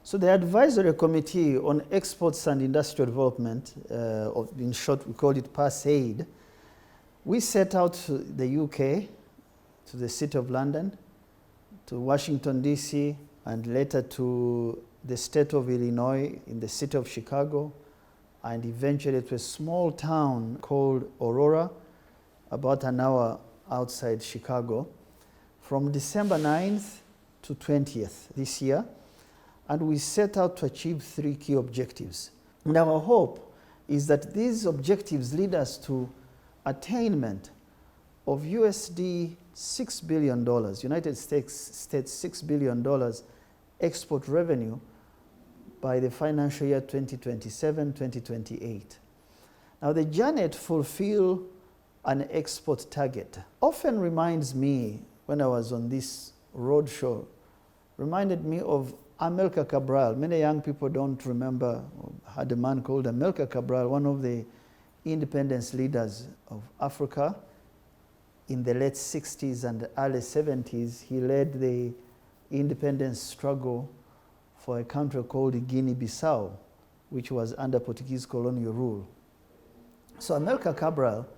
So the Advisory Committee on Exports and Industrial Development, in short we call it PASAID, we set out to the UK, to the City of London, to Washington DC, and later to the state of Illinois in the city of Chicago, and eventually to a small town called Aurora, about an hour outside Chicago, from December 9th to 20th this year. And we set out to achieve 3 key objectives. And our hope is that these objectives lead us to attainment of USD $6 billion, United States $6 billion export revenue by the financial year 2027-2028. Now the journey to fulfill an export target often reminds me, when I was on this roadshow, reminded me of Amilcar Cabral. Many young people don't remember, had a man called Amilcar Cabral, one of the independence leaders of Africa. In the late 60s and early 70s, he led the independence struggle for a country called Guinea-Bissau, which was under Portuguese colonial rule. So Amilcar Cabral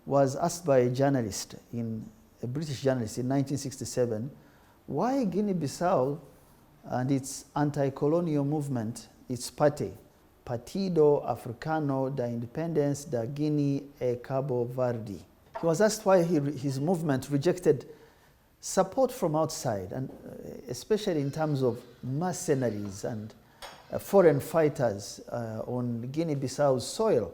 was asked by a journalist, a British journalist in 1967, why Guinea-Bissau and its anti-colonial movement, its party, Partido Africano da Independência da Guiné e Cabo Verde. He was asked why his movement rejected support from outside, and especially in terms of mercenaries and foreign fighters on Guinea-Bissau's soil.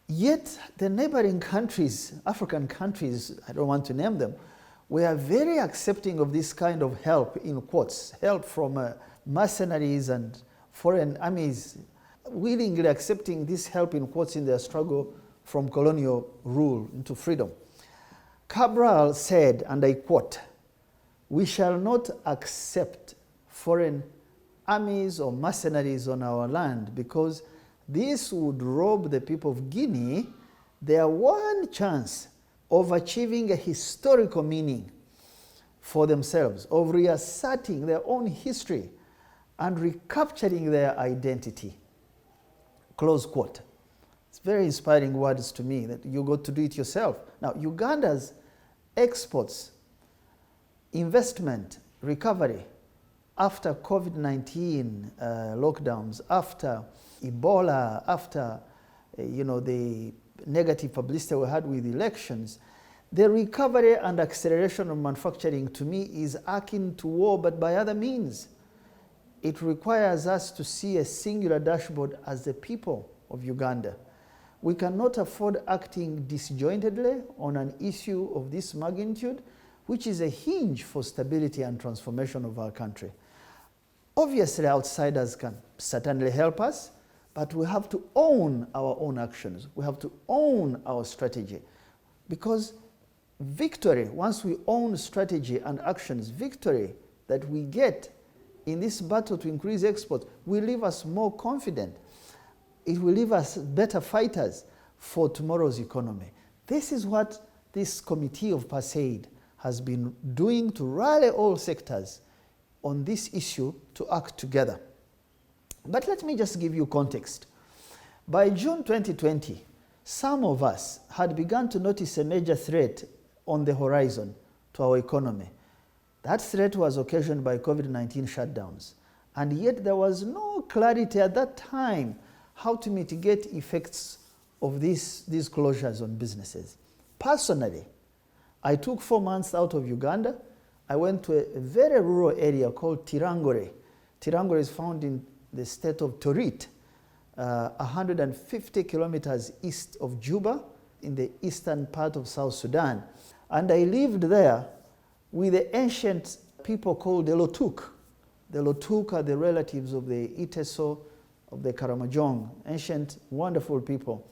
Yet the neighboring countries, African countries, I don't want to name them, were very accepting of this kind of help, in quotes, help from mercenaries and foreign armies, willingly accepting this help, in quotes, in their struggle from colonial rule into freedom. Cabral said, and I quote, "We shall not accept foreign armies or mercenaries on our land because this would rob the people of Guinea their one chance of achieving a historical meaning for themselves, of reasserting their own history and recapturing their identity." Close quote. It's very inspiring words to me that you got to do it yourself. Now, Uganda's exports, investment, recovery after COVID-19 lockdowns, after Ebola, after the negative publicity we had with elections, the recovery and acceleration of manufacturing to me is akin to war, but by other means. It requires us to see a singular dashboard as the people of Uganda. We cannot afford acting disjointedly on an issue of this magnitude, which is a hinge for stability and transformation of our country. Obviously, outsiders can certainly help us, but we have to own our own actions. We have to own our strategy, because victory, once we own strategy and actions, victory that we get in this battle to increase exports will leave us more confident. It will leave us better fighters for tomorrow's economy. This is what this committee of PASAID has been doing to rally all sectors on this issue to act together. But let me just give you context. By June 2020, some of us had begun to notice a major threat on the horizon to our economy. That threat was occasioned by COVID-19 shutdowns. And yet there was no clarity at that time how to mitigate effects of these closures on businesses. Personally, I took 4 months out of Uganda. I went to a very rural area called Tirangore. Tirangore is found in the state of Torit, 150 kilometers east of Juba, in the eastern part of South Sudan. And I lived there with the ancient people called the Lotuk. The Lotuk are the relatives of the Iteso, of the Karamojong, ancient, wonderful people.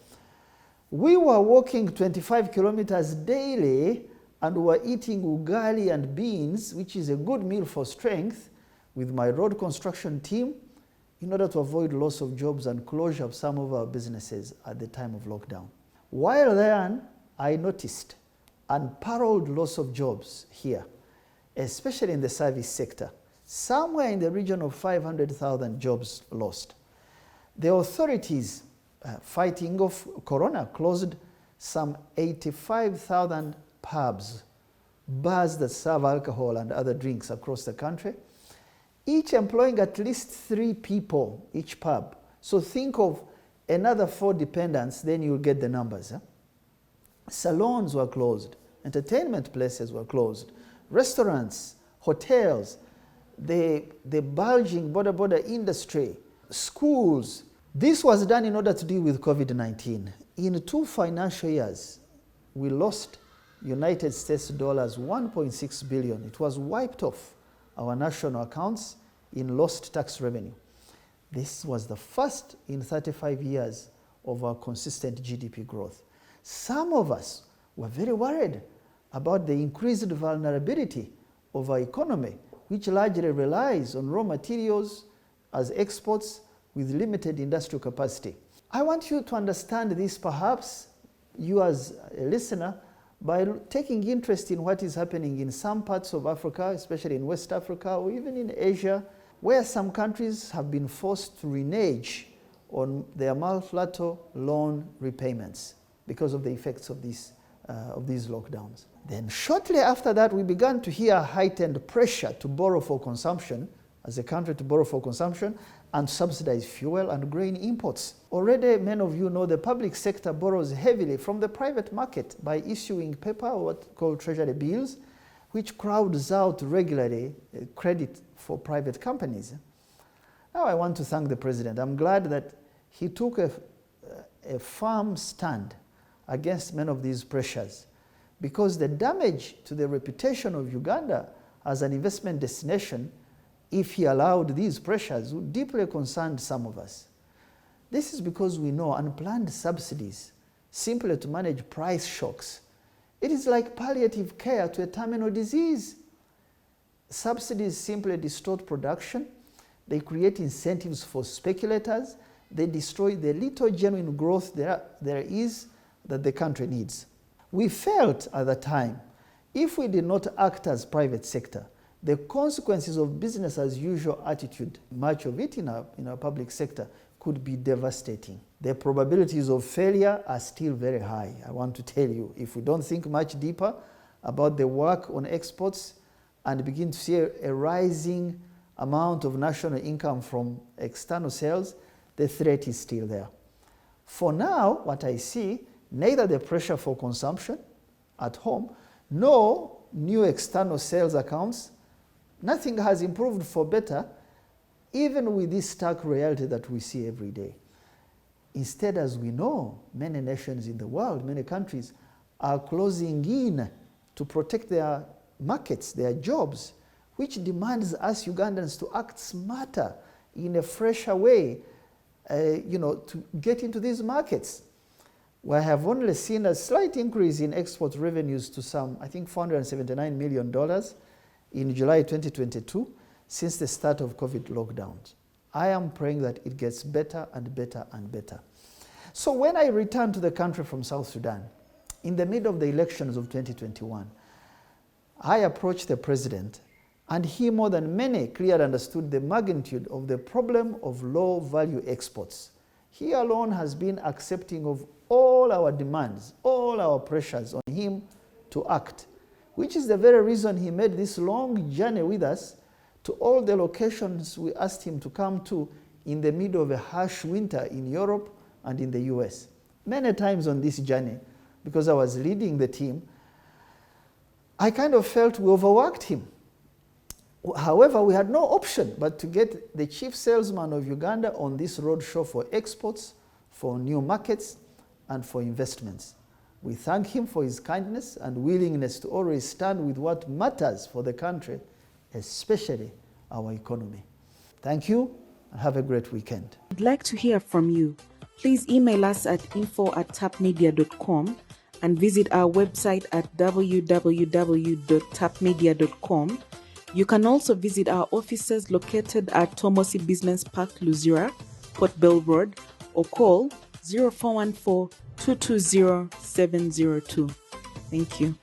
We were walking 25 kilometers daily and were eating ugali and beans, which is a good meal for strength, with my road construction team, in order to avoid loss of jobs and closure of some of our businesses at the time of lockdown. While there, I noticed unparalleled loss of jobs here, especially in the service sector. somewhere in the region of 500,000 jobs lost. The authorities fighting off corona closed some 85,000 pubs, bars that serve alcohol and other drinks across the country, each employing at least 3 people each pub. So think of another 4 dependents, then you'll get the numbers. Salons were closed, entertainment places were closed, restaurants, hotels, the bulging border industry, schools. This was done in order to deal with COVID-19. In 2 financial years, we lost United States dollars 1.6 billion. It was wiped off our national accounts in lost tax revenue. This was the first in 35 years of our consistent GDP growth. Some of us were very worried about the increased vulnerability of our economy, which largely relies on raw materials as exports with limited industrial capacity. I want you to understand this, perhaps you as a listener, by taking interest in what is happening in some parts of Africa, especially in West Africa or even in Asia, where some countries have been forced to renege on their multilateral loan repayments because of the effects of these lockdowns. Then shortly after that, we began to hear heightened pressure to borrow for consumption, as a country to borrow for consumption and subsidize fuel and grain imports. Already, many of you know the public sector borrows heavily from the private market by issuing paper, or what called treasury bills, which crowds out regularly credit for private companies. Now I want to thank the President. I'm glad that he took a firm stand against many of these pressures, because the damage to the reputation of Uganda as an investment destination, if he allowed these pressures, would deeply concern some of us. This is because we know unplanned subsidies simply to manage price shocks. It is like palliative care to a terminal disease. Subsidies simply distort production, they create incentives for speculators, they destroy the little genuine growth there is that the country needs. We felt at the time, if we did not act as private sector, the consequences of business as usual attitude, much of it in our public sector, could be devastating. The probabilities of failure are still very high. I want to tell you, if we don't think much deeper about the work on exports and begin to see a rising amount of national income from external sales, the threat is still there. For now, what I see, neither the pressure for consumption at home, nor new external sales accounts, nothing has improved for better, even with this stark reality that we see every day. Instead, as we know, many nations in the world, many countries are closing in to protect their markets, their jobs, which demands us Ugandans to act smarter in a fresher way, to get into these markets. We have only seen a slight increase in export revenues to some, I think, $479 million in July 2022 since the start of COVID lockdowns. I am praying that it gets better and better and better. So when I returned to the country from South Sudan, in the middle of the elections of 2021, I approached the President, and he, more than many, clearly understood the magnitude of the problem of low-value exports. He alone has been accepting of all our demands, all our pressures on him to act, which is the very reason he made this long journey with us to all the locations we asked him to come to in the middle of a harsh winter in Europe and in the US. Many times on this journey, because I was leading the team, I kind of felt we overworked him. However, we had no option but to get the chief salesman of Uganda on this roadshow for exports, for new markets, and for investments. We thank him for his kindness and willingness to always stand with what matters for the country, especially our economy. Thank you, and have a great weekend. I'd like to hear from you. Please email us at info@tapmedia.com and visit our website at www.tapmedia.com. You can also visit our offices located at Tomosi Business Park, Luzira, Port Bell Road, or call 0414 220 702. Thank you.